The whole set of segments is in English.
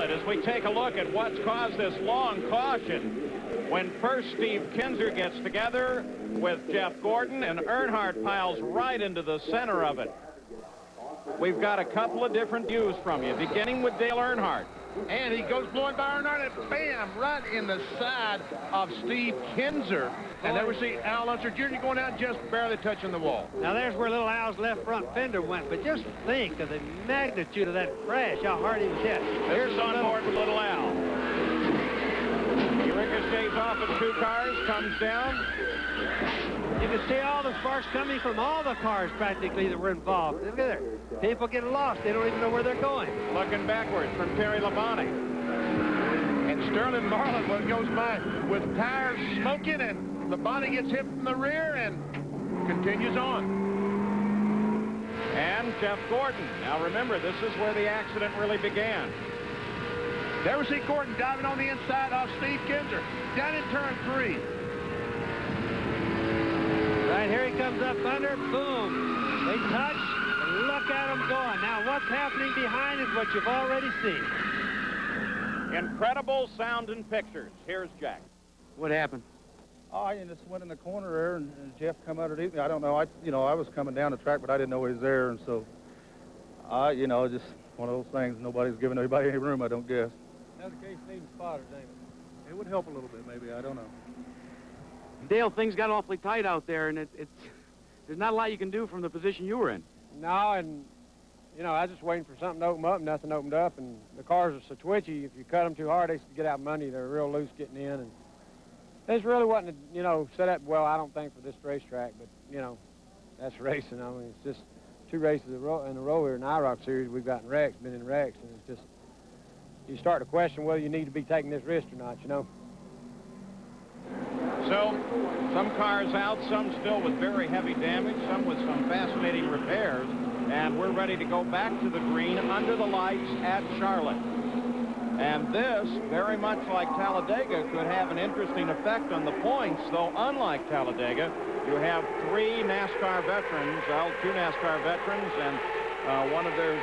Charlotte as we take a look at what's caused this long caution. When first Steve Kinzer gets together with Jeff Gordon, and Earnhardt piles right into the center of it. We've got a couple of different views from you, beginning with Dale Earnhardt. And he goes blowing by Earnhardt and bam, right in the side of Steve Kinzer. And there we see Al Unser Jr. going out just barely touching the wall. Now there's where little Al's left front fender went, but just think of the magnitude of that crash, how hard he was hit. Here's on board with little Al. He ricochets off of 2 cars, comes down. You can see all the sparks coming from all the cars practically that were involved. Look at there. People get lost. They don't even know where they're going. Looking backwards from Terry Labonte. And Sterling Marlin goes by with tires smoking, and Labonte gets hit from the rear and continues on. And Jeff Gordon. Now remember, this is where the accident really began. There we see Gordon diving on the inside of Steve Kinzer. Down in turn 3. Right here he comes up under. Boom. They touch. Look at him going. Now what's happening behind is what you've already seen. Incredible sound and pictures. Here's Jack. What happened? Oh, I just went in the corner there, and Jeff come underneath me. I don't know. I was coming down the track, but I didn't know he was there, and so, just one of those things. Nobody's giving anybody any room, I don't guess. That's the case needing spotters, ain't it? It would help a little bit, maybe. I don't know. Dale, things got awfully tight out there, and there's not a lot you can do from the position you were in. No, and, I was just waiting for something to open up, and nothing opened up, and the cars are so twitchy. If you cut them too hard, they get out from under you. They're real loose getting in, and this really wasn't, set up well, I don't think, for this racetrack, but, that's racing. I mean, it's just 2 races in a row here in the IROC series. We've gotten wrecks, been in wrecks, and it's just, you start to question whether you need to be taking this risk or not, So, some cars out, some still with very heavy damage, some with some fascinating repairs, and we're ready to go back to the green under the lights at Charlotte. And this, very much like Talladega, could have an interesting effect on the points, though unlike Talladega, you have 3 NASCAR veterans, 2 NASCAR veterans, and one of their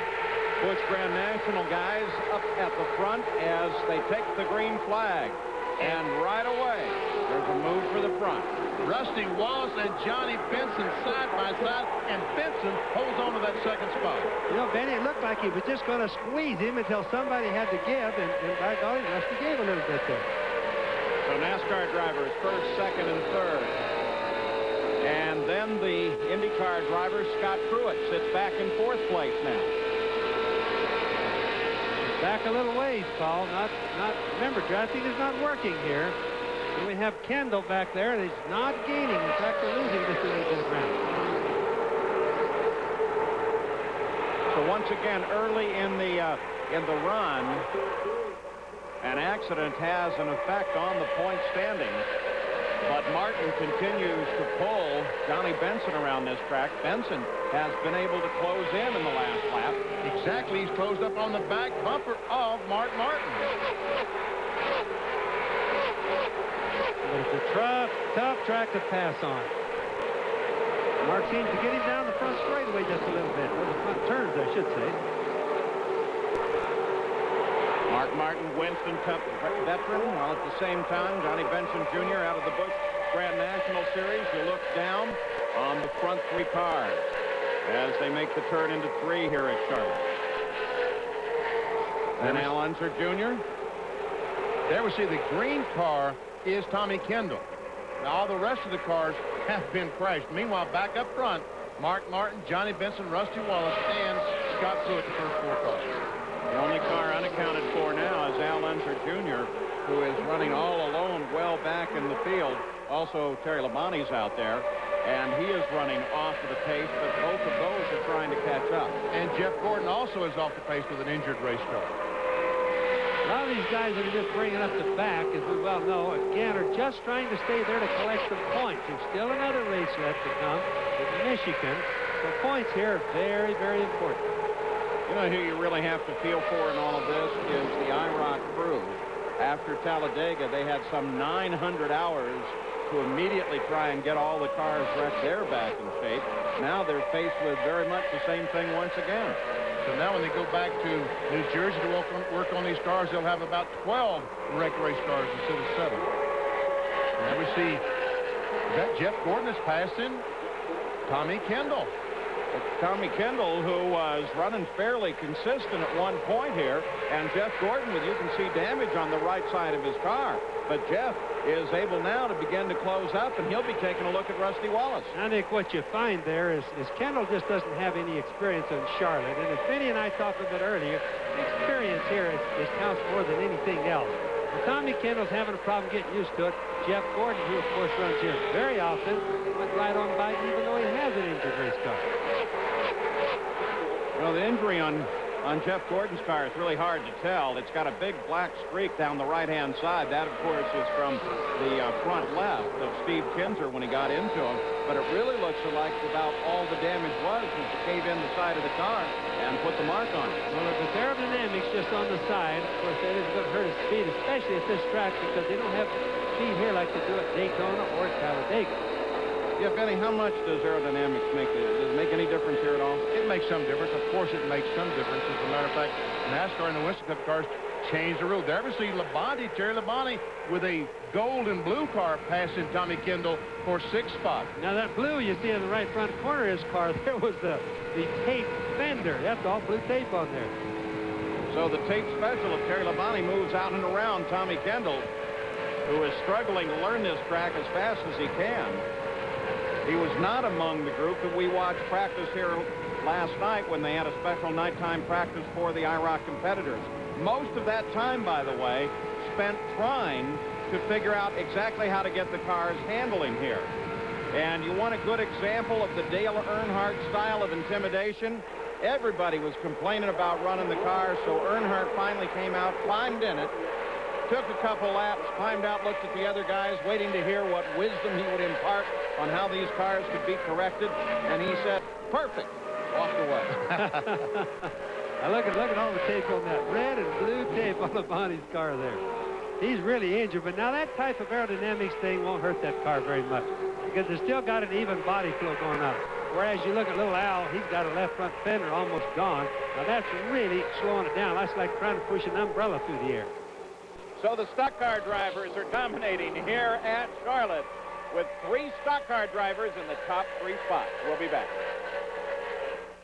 Busch Grand National guys up at the front as they take the green flag. And right away, there's a move for the front. Rusty Wallace and Johnny Benson side by side, and Benson holds on to that second spot. Benny, it looked like he was just going to squeeze him until somebody had to give, and by golly, Rusty gave a little bit there. So NASCAR drivers first, second, and third. And then the IndyCar driver, Scott Pruitt, sits back in 4th place now. Back a little ways, Paul. Remember, drafting is not working here. And we have Kendall back there, and he's not gaining. In fact, they're losing just a little bit of ground. So once again, early in the run, an accident has an effect on the point standings. But Martin continues to pull Johnny Benson around this track. Benson has been able to close in the last lap. Exactly, he's closed up on the back bumper of Mark Martin. But it's a tough track to pass on. Mark seems to get him down the front straightaway just a little bit, or the front turns, I should say. Mark Martin, Winston Cup veteran, while at the same time, Johnny Benson Jr. out of the Busch Grand National Series. You look down on the front 3 cars as they make the turn into 3 here at Charlotte. And Al Unser Jr. There we see the green car is Tommy Kendall. Now, all the rest of the cars have been crashed. Meanwhile, back up front, Mark Martin, Johnny Benson, Rusty Wallace, and Scott Pruitt, the first 4 cars. The only car unaccounted for now is Al Unser Jr., who is running all alone well back in the field. Also, Terry Labonte's out there, and he is running off of the pace, but both of those are trying to catch up. And Jeff Gordon also is off the pace with an injured race car. A lot of these guys that are just bringing up the back, as we well know, again, are just trying to stay there to collect some points. There's still another race left to come with Michigan. So points here are very, very important. You know who you really have to feel for in all of this is the IROC crew. After Talladega, they had some 900 hours to immediately try and get all the cars wrecked there back in shape. Now they're faced with very much the same thing once again. So now when they go back to New Jersey to work on these cars, they'll have about 12 wrecked race cars instead of 7. And now we see, is that Jeff Gordon is passing Tommy Kendall. Tommy Kendall, who was running fairly consistent at one point here, and Jeff Gordon, with you can see damage on the right side of his car. But Jeff is able now to begin to close up, and he'll be taking a look at Rusty Wallace. I think what you find there is Kendall just doesn't have any experience in Charlotte. And as Benny and I talked a bit earlier, experience here is counts more than anything else. But Tommy Kendall's having a problem getting used to it. Jeff Gordon, who of course runs here very often, went right on by even though he has an injured race car. Well, the injury on Jeff Gordon's car is really hard to tell. It's got a big black streak down the right-hand side. That, of course, is from the front left of Steve Kinzer when he got into him. But it really looks like about all the damage was to cave in the side of the car and put the mark on it. Well, if it's aerodynamics just on the side, of course, that isn't going to hurt his speed, especially at this track, because they don't have speed here like they do at Daytona or Talladega. Yeah, Benny, how much does aerodynamics make? Does it make any difference here at all? It makes some difference. Of course, it makes some difference. As a matter of fact, NASCAR and the Winston Cup cars changed the rule. There we see Terry Labonte, with a gold and blue car passing Tommy Kendall for 6th spot. Now, that blue you see in the right front corner of his car, there was the tape fender. That's all blue tape on there. So the tape special of Terry Labonte moves out and around Tommy Kendall, who is struggling to learn this track as fast as he can. He was not among the group that we watched practice here last night when they had a special nighttime practice for the IROC competitors. Most of that time, by the way, spent trying to figure out exactly how to get the cars handling here. And you want a good example of the Dale Earnhardt style of intimidation? Everybody was complaining about running the car, so Earnhardt finally came out, climbed in it, took a couple laps, climbed out, looked at the other guys, waiting to hear what wisdom he would impart on how these cars could be corrected, and he said, perfect, walked away. Now look at all the tape on that red and blue tape on Labonte's car there. He's really injured, but now that type of aerodynamics thing won't hurt that car very much because it's still got an even body flow going on. Whereas you look at little Al, he's got a left front fender almost gone. Now that's really slowing it down. That's like trying to push an umbrella through the air. So the stock car drivers are dominating here at Charlotte with 3 stock car drivers in the top 3 spots. We'll be back.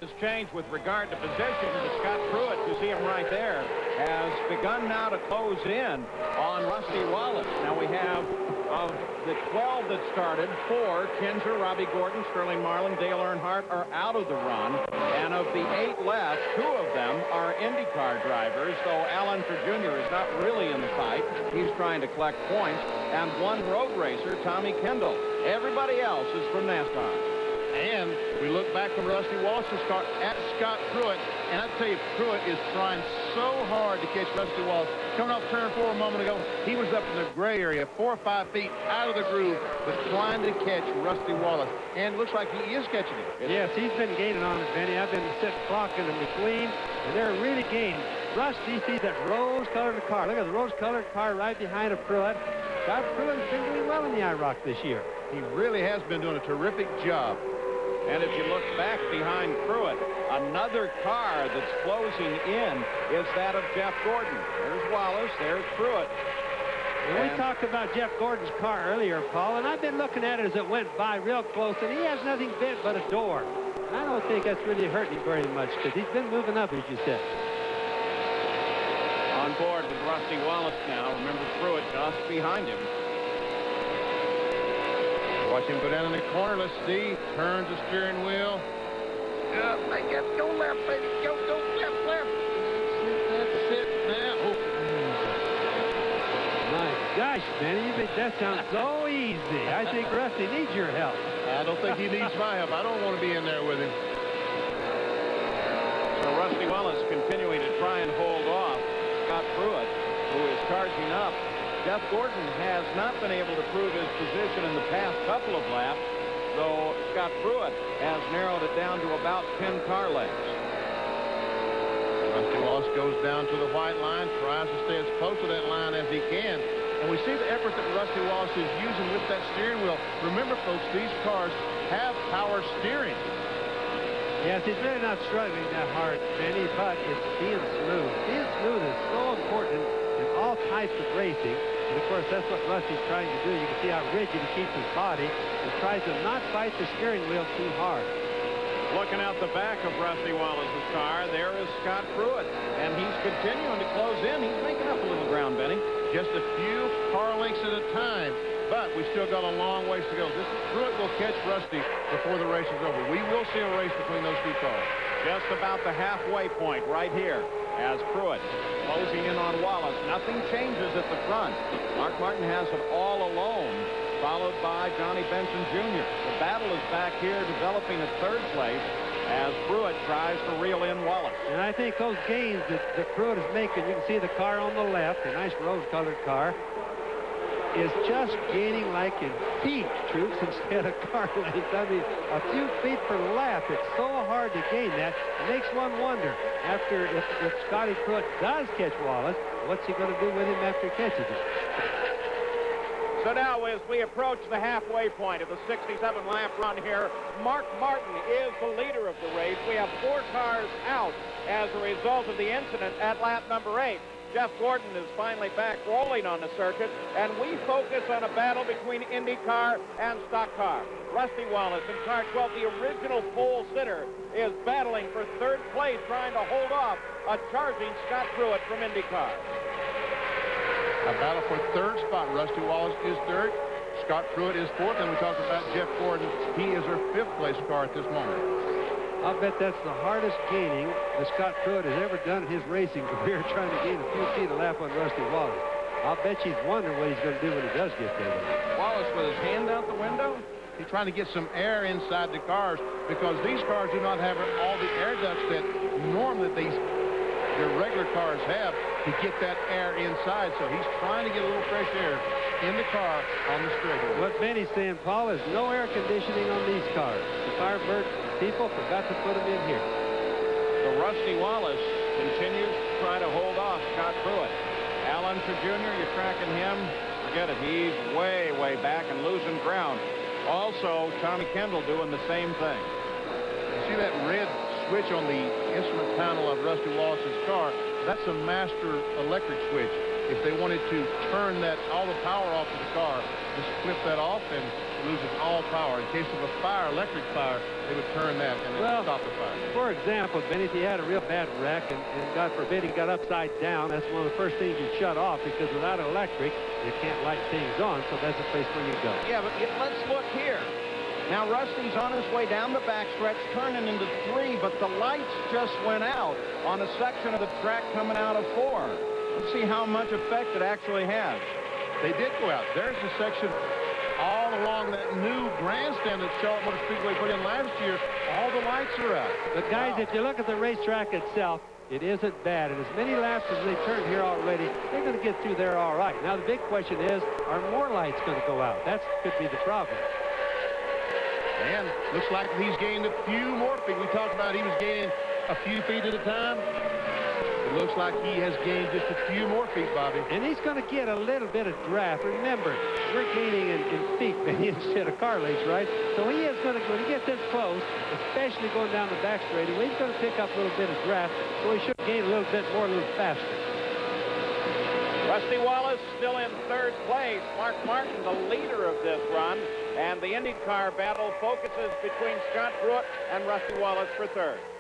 This change with regard to position to Scott Pruitt, you see him right there, has begun now to close in on Rusty Wallace. Now we have of the 12 that started, 4, Kinzer, Robbie Gordon, Sterling Marlin, Dale Earnhardt are out of the run. And of the 8 left, 2 of them are IndyCar drivers, so Al Unser Jr. is not really in the fight. He's trying to collect points. And 1 road racer, Tommy Kendall. Everybody else is from NASCAR. And we look back from Rusty Wallace's car at Scott Pruitt, and I tell you, Pruitt is trying so hard to catch Rusty Wallace. Coming off turn 4 a moment ago, he was up in the gray area, 4 or 5 feet out of the groove, but trying to catch Rusty Wallace. And it looks like he is catching him. Yes, he's been gaining on it, Benny. I've been sitting clocking in between, and they're really gaining. Rusty sees that rose-colored car. Look at the rose-colored car right behind Pruitt. Scott Pruitt has been doing well in the IROC this year. He really has been doing a terrific job. And if you look back behind Pruitt, another car that's closing in is that of Jeff Gordon. There's Wallace, there's Pruitt. And we talked about Jeff Gordon's car earlier, Paul, and I've been looking at it as it went by real close, and he has nothing bent but a door. And I don't think that's really hurting him very much because he's been moving up, as you said. On board with Rusty Wallace now. Remember Pruitt just behind him. Watch him go down in the corner. Let's see. Turns the steering wheel. Make it go left, baby. Go left. That's it now. Oh. My gosh, Benny, you think that sounds so easy. I think Rusty needs your help. I don't think he needs my help. I don't want to be in there with him. So Rusty Wallace continuing to try and hold off Scott Pruitt, who is charging up. Jeff Gordon has not been able to prove his position in the past couple of laps, though Scott Pruitt has narrowed it down to about 10 car lengths. Rusty Wallace goes down to the white line, tries to stay as close to that line as he can. And we see the effort that Rusty Wallace is using with that steering wheel. Remember, folks, these cars have power steering. Yes, he's really not struggling that hard, Benny, but it's being smooth. Being smooth is so important in all types of racing. And, of course, that's what Rusty's trying to do. You can see how rigid he keeps his body and tries to not fight the steering wheel too hard. Looking out the back of Rusty Wallace's car, there is Scott Pruitt, and he's continuing to close in. He's making up a little ground, Benny. Just a few car lengths at a time, but we still got a long ways to go. Pruitt will catch Rusty before the race is over. We will see a race between those two cars. Just about the halfway point right here as Pruitt closing in on Wallace. Nothing changes at the front. Mark Martin has it all alone, followed by Johnny Benson Jr. The battle is back here developing at third place as Pruitt tries to reel in Wallace. And I think those gains that Pruitt is making, you can see the car on the left, a nice rose-colored car, is just gaining like in feet, Troops, instead of car length. I mean, a few feet per lap. It's so hard to gain that. It makes one wonder, after if Scotty Pruitt does catch Wallace, what's he going to do with him after he catches him? So now as we approach the halfway point of the 67-lap run here, Mark Martin is the leader of the race. We have 4 cars out as a result of the incident at lap number 8. Jeff Gordon is finally back rolling on the circuit, and we focus on a battle between IndyCar and Stock Car. Rusty Wallace in car 12, the original pole sitter, is battling for third place, trying to hold off a charging Scott Pruitt from IndyCar. A battle for third spot. Rusty Wallace is third. Scott Pruitt is fourth. And we talked about Jeff Gordon. He is our 5th place car at this moment. I'll bet that's the hardest gaining that Scott Pruitt has ever done in his racing career, trying to gain a few feet a lap on Rusty Wallace. I'll bet she's wondering what he's going to do when he does get there. Wallace with his hand out the window. He's trying to get some air inside the cars because these cars do not have all the air ducts that normally their regular cars have to get that air inside. So he's trying to get a little fresh air in the car on the straightaway. What Benny's saying, Paul, is no air conditioning on these cars. The Firebird people forgot to put them in here. So Rusty Wallace continues to try to hold off Scott Pruitt. Al Unser Jr., you're tracking him. Forget it. He's way, way back and losing ground. Also, Tommy Kendall doing the same thing. You see that red switch on the instrument panel of Rusty Wallace's car? That's a master electric switch. If they wanted to turn all the power off of the car, just flip that off and loses all power. In case of a fire, electric fire, they would turn that and it would stop the fire. For example, Benny, if you had a real bad wreck and God forbid he got upside down, that's one of the first things you shut off, because without electric, you can't light things on, so that's the place where you go. Yeah, but let's look here. Now, Rusty's on his way down the backstretch, turning into 3, but the lights just went out on a section of the track coming out of 4. Let's see how much effect it actually has. They did go out. There's a section all along that new grandstand that Charlotte Motor Speedway put in last year. All the lights are out. But, guys, if you look at the racetrack itself, it isn't bad. And as many laps as they've turned here already, they're going to get through there all right. Now, the big question is, are more lights going to go out? That could be the problem. And looks like he's gained a few more feet. We talked about he was gaining a few feet at a time. It looks like he has gained just a few more feet, Bobby. And he's going to get a little bit of draft. Remember, we're gaining in feet instead of car lengths, right? So he is going to, when he gets this close, especially going down the back straightaway, he's going to pick up a little bit of draft, so he should gain a little bit more, a little faster. Rusty Wallace still in third place. Mark Martin, the leader of this run. And the IndyCar battle focuses between Scott Pruitt and Rusty Wallace for third.